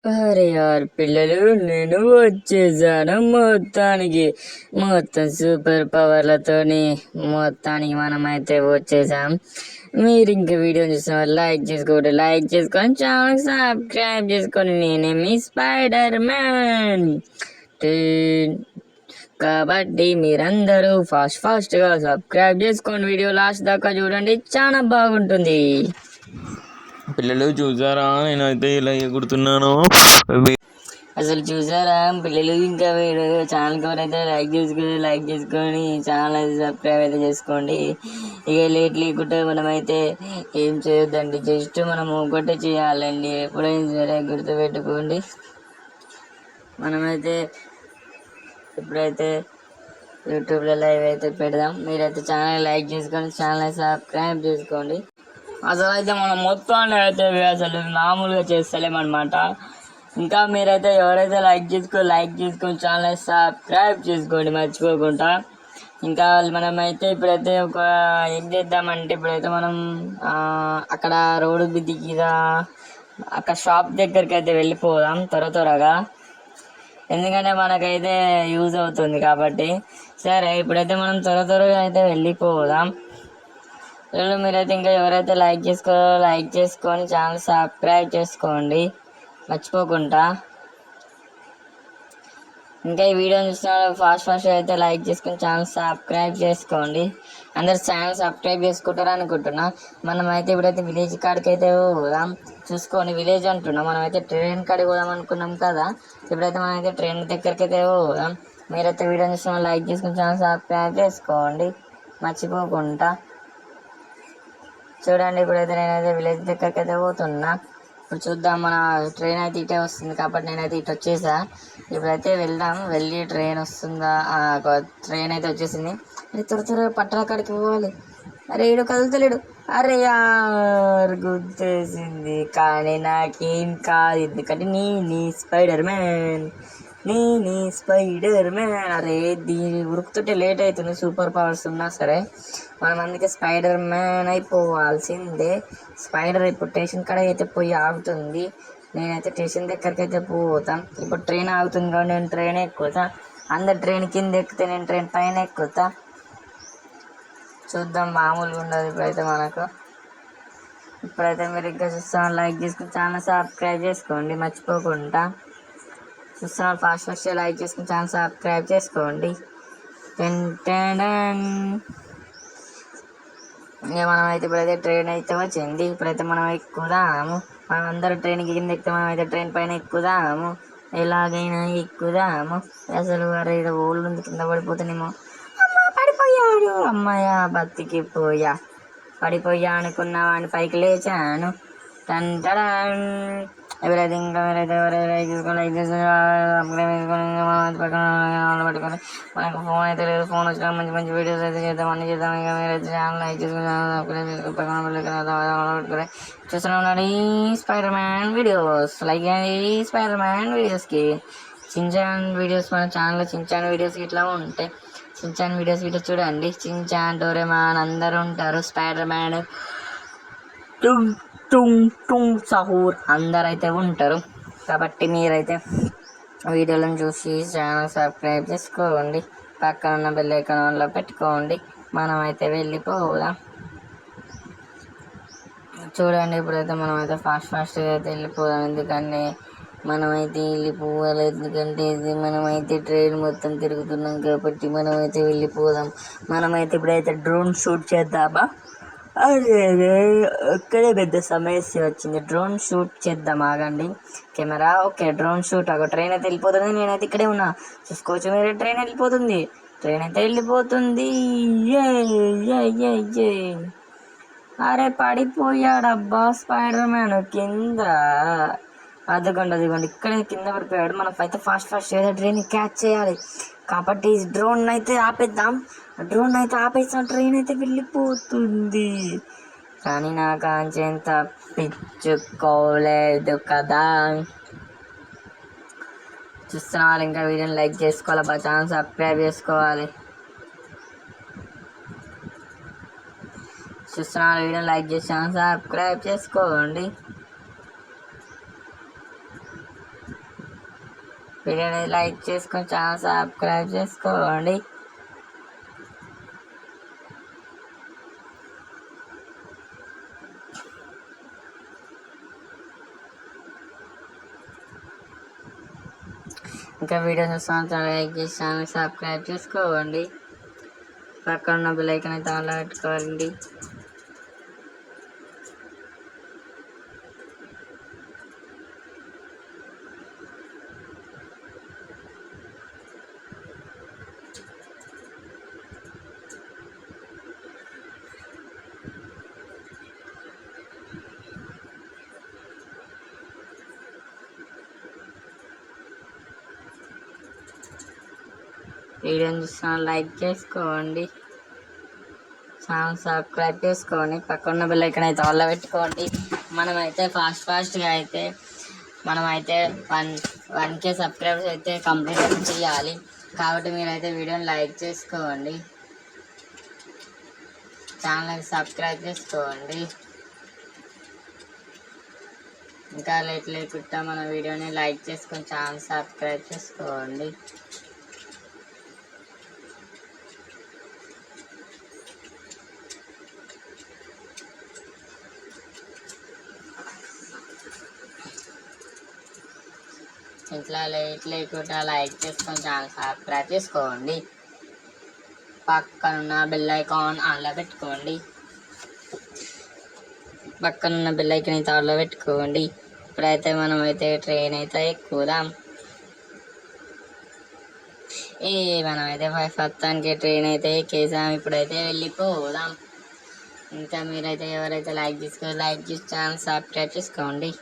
అరే యార్ పిల్లలు, నేను వచ్చేసాను మొత్తానికి. మొత్తం సూపర్ పవర్లతోని మొత్తానికి మనమైతే వచ్చేసాం. మీరు ఇంకా వీడియో చూసిన లైక్ చేసుకొని ఛానల్ సబ్స్క్రైబ్ చేసుకొని. నేనే మీ స్పైడర్ మ్యాన్. కాబట్టి మీరందరూ ఫాస్ట్గా సబ్స్క్రైబ్ చేసుకొని వీడియో లాస్ట్ దాకా చూడండి, చాలా బాగుంటుంది. పిల్లలు చూసారా నేనైతే ఇలా ఎగురుతున్నాను. అసలు చూసారా పిల్లలు? ఇంకా మీరు ఛానల్కి ఎవరైతే లైక్ చేసుకొని ఛానల్ అయితే సబ్స్క్రైబ్ అయితే చేసుకోండి. ఇక లేట్ లేకుంటే మనమైతే ఏం చేయొద్దండి, జస్ట్ మనం ఒకటే చేయాలండి. ఎప్పుడైనా సరే గుర్తుపెట్టుకోండి. మనమైతే ఇప్పుడైతే యూట్యూబ్లో లైవ్ అయితే పెడదాం. మీరైతే ఛానల్ లైక్ చేసుకొని ఛానల్ సబ్స్క్రైబ్ చేసుకోండి. అసలు అయితే మనం మొత్తాన్ని అయితే అసలు మామూలుగా చేస్తలేమన్నమాట. ఇంకా మీరైతే ఎవరైతే లైక్ చేసుకొని ఛానల్ సబ్స్క్రైబ్ చేసుకోండి మర్చిపోకుండా. ఇంకా మనమైతే ఇప్పుడైతే ఏం చేద్దామంటే ఇప్పుడైతే మనం అక్కడ రోడ్డు దిగిదా అక్కడ షాప్ దగ్గరికి అయితే వెళ్ళిపోదాం త్వరగా. ఎందుకంటే మనకైతే యూజ్ అవుతుంది కాబట్టి. సరే ఇప్పుడైతే మనం త్వరగా అయితే వెళ్ళిపోదాం. మీరైతే ఇంకా ఎవరైతే లైక్ చేసుకొని ఛానల్ సబ్స్క్రైబ్ చేసుకోండి మర్చిపోకుండా. ఇంకా ఈ వీడియో చూసిన ఫాస్ట్ అయితే లైక్ చేసుకొని ఛానల్ సబ్స్క్రైబ్ చేసుకోండి. అందరు ఛానల్ సబ్స్క్రైబ్ చేసుకుంటారు అనుకుంటున్నా. మనమైతే ఇప్పుడైతే విలేజ్ కాడికి అయితే పోదాం. చూసుకోండి, విలేజ్ అంటున్నాం, మనమైతే ట్రైన్ కాడికి పోదాం అనుకున్నాం కదా. ఇప్పుడైతే మనమైతే ట్రైన్ దగ్గరికి అయితే పోదాం. మీరైతే వీడియో చూసిన లైక్ చేసుకొని ఛానల్ సబ్స్క్రైబ్ చేసుకోండి మర్చిపోకుండా. చూడండి ఇప్పుడైతే నేనైతే విలేజ్ దగ్గరికి అయితే పోతున్నా. ఇప్పుడు చూద్దాం, మన ట్రైన్ అయితే ఇటే వస్తుంది కాబట్టి నేనైతే ఇటు వచ్చేసా. ఇప్పుడైతే వెళ్దాం. వెళ్ళి ట్రైన్ వస్తుందా? ట్రైన్ అయితే వచ్చేసింది. అరే త్వరగా పట్టణ కాడికి పోవాలి. అరే ఈడు కదులుతలేడు. అరే యార్ గుర్తేసింది, కానీ నాకేం కాదు, ఎందుకంటే నీ స్పైడర్ మ్యాన్. అరే దీని ఉరుకుతుంటే లేట్ అవుతుంది, సూపర్ పవర్స్ ఉన్నా సరే. మనం అందుకే స్పైడర్ మ్యాన్ అయిపోవాల్సిందే. స్పైడర్ ఇప్పుడు స్టేషన్ కాడ అయితే పోయి ఆగుతుంది. నేనైతే స్టేషన్ దగ్గరికి అయితే పోతాం. ఇప్పుడు ట్రైన్ ఆగుతుంది కాబట్టి నేను ట్రైన్ ఎక్కుతా. అందరు ట్రైన్ కింద ఎక్కితే నేను ట్రైన్ పైన ఎక్కుతా. చూద్దాం, మామూలుగా ఉండదు ఇప్పుడైతే మనకు. ఇప్పుడైతే మీరు ఇంకా చూస్తాను, లైక్ చేసుకుని ఛానల్ సబ్స్క్రైబ్ చేసుకోండి మర్చిపోకుండా. చూస్తున్నారు ఫాస్ట్ లైక్ చేసుకుని ఛానల్ సబ్స్క్రైబ్ చేసుకోండి. ఇంకా మనమైతే ఇప్పుడైతే ట్రైన్ అయితే వచ్చింది. ఇప్పుడైతే మనం ఎక్కుదాము. మనం అందరూ ట్రైన్ కింద ఎక్కితే మనమైతే ట్రైన్ పైన ఎక్కుదాము. ఎలాగైనా ఎక్కుదాము. అసలు అరే ఓళ్ళు ఉంది, కింద పడిపోతానేమో. పడిపోయాడు, అమ్మాయ బతికి పడిపోయా అనుకున్నా వాడిని పైకి లేచాను. ఎవరైతే లైక్ చేసుకొని పెట్టుకొని మనకు ఫోన్ అయితే లేదు. ఫోన్ వచ్చినా మంచి వీడియోస్ అయితే చేద్దాం, అన్ని చేద్దాం. ఇక మీరైతే ఛానల్ లైక్ చేసుకుని పెట్టుకొని చూస్తూనే ఉన్నాడు ఈ స్పైడర్ మ్యాన్ వీడియోస్. లైక్ ఈ స్పైడర్ మ్యాన్ వీడియోస్కి చించాన్ వీడియోస్, మన ఛానల్లో చించాన్ వీడియోస్ ఇట్లా ఉంటాయి. చించాన్ వీడియోస్ ఇట్లా చూడండి. చించాన్, డోరేమాన్ అందరూ ఉంటారు. స్పైడర్ మ్యాన్, సహూర్ అందరైతే ఉంటారు. కాబట్టి మీరైతే వీడియోలను చూసి ఛానల్ సబ్స్క్రైబ్ చేసుకోండి. పక్కన ఉన్న బెల్ ఐకాన్ ఆన్లో పెట్టుకోండి. మనమైతే వెళ్ళిపోదాం. చూడండి ఇప్పుడైతే మనమైతే ఫాస్ట్గా అయితే వెళ్ళిపోదాం. ఎందుకంటే మనమైతే వెళ్ళిపోవాలి. ఎందుకంటే ఇది మనమైతే ట్రైన్ మొత్తం తిరుగుతున్నాం కాబట్టి మనమైతే వెళ్ళిపోదాం. మనమైతే ఇప్పుడైతే డ్రోన్ షూట్ చేద్దామా? అదే ఒక్కడే పెద్ద సమస్య వచ్చింది. డ్రోన్ షూట్ చేద్దాం, ఆగండి. Camera okay, drone shoot. ఒక ట్రైన్ అయితే వెళ్ళిపోతుంది, నేనైతే ఇక్కడే ఉన్నా. చూసుకోవచ్చు మీరు, ట్రైన్ అయితే వెళ్ళిపోతుంది. అరే పడిపోయాడబ్బా స్పైడర్ మ్యాన్ కింద. అదిగోండి ఇక్కడే కింద పడిపోయాడు. మనం అయితే ఫాస్ట్ ఏదో ట్రైన్ క్యాచ్ చేయాలి కాబట్టి డ్రోన్ అయితే ఆపేద్దాం. ట్రైన్ అయితే వెళ్ళిపోతుంది. కానీ నాకు అంచెం తప్పించుకోలేదు కదా. చూస్తున్న వాళ్ళు ఇంకా వీడియోని లైక్ చేసుకోవాలి, మా ఛానల్ సబ్స్క్రైబ్ చేసుకోవాలి. చూస్తున్న వాళ్ళు వీడియోని లైక్ చేసి ఛానల్ సబ్స్క్రైబ్ చేసుకోండి. వీడియోని లైక్ చేసుకొని ఛానల్ సబ్స్క్రైబ్ చేసుకోండి. ఇంకా వీడియో చూస్తాను లైక్ చేసి ఛానల్ సబ్స్క్రైబ్ చేసుకోండి. పక్కన ఉన్న బెల్ ఐకాన్ అయితే ఆన్లో పెట్టుకోండి. వీడియోని చూస్తాను లైక్ చేసుకోండి, ఛానల్ సబ్స్క్రైబ్ చేసుకోండి. పక్కన బెల్ ఐకాన్ అయితే ఆన్లో పెట్టుకోండి. మనమైతే ఫాస్ట్గా అయితే మనమైతే 1K సబ్స్క్రైబర్స్ అయితే కంప్లీట్ చేయాలి. కాబట్టి మీరైతే వీడియోని లైక్ చేసుకోండి, ఛానల్కి సబ్స్క్రైబ్ చేసుకోండి. ఇంకా లేట్ లేకుండా మన వీడియోని లైక్ చేసుకొని ఛానల్ సబ్స్క్రైబ్ చేసుకోండి. ఇట్లా లేట్ లేకుండా లైక్ చేసుకొని ఛానల్ సబ్స్క్రైబ్ చేసుకోండి. పక్కనున్న బెల్ ఐకాన్ ఆన్లో పెట్టుకోండి. పక్కనున్న బెల్ ఐకాన్ అయితే ఆన్లో పెట్టుకోండి. ఇప్పుడైతే మనమైతే ట్రైన్ అయితే ఎక్కుదాం. మనమైతే మొత్తానికి ట్రైన్ అయితే ఎక్కేసాం. ఇప్పుడైతే వెళ్ళిపోదాం. ఇంకా మీరైతే ఎవరైతే లైక్ చేసుకో లైక్ చేసి ఛానల్ సబ్స్క్రైబ్ చేసుకోండి.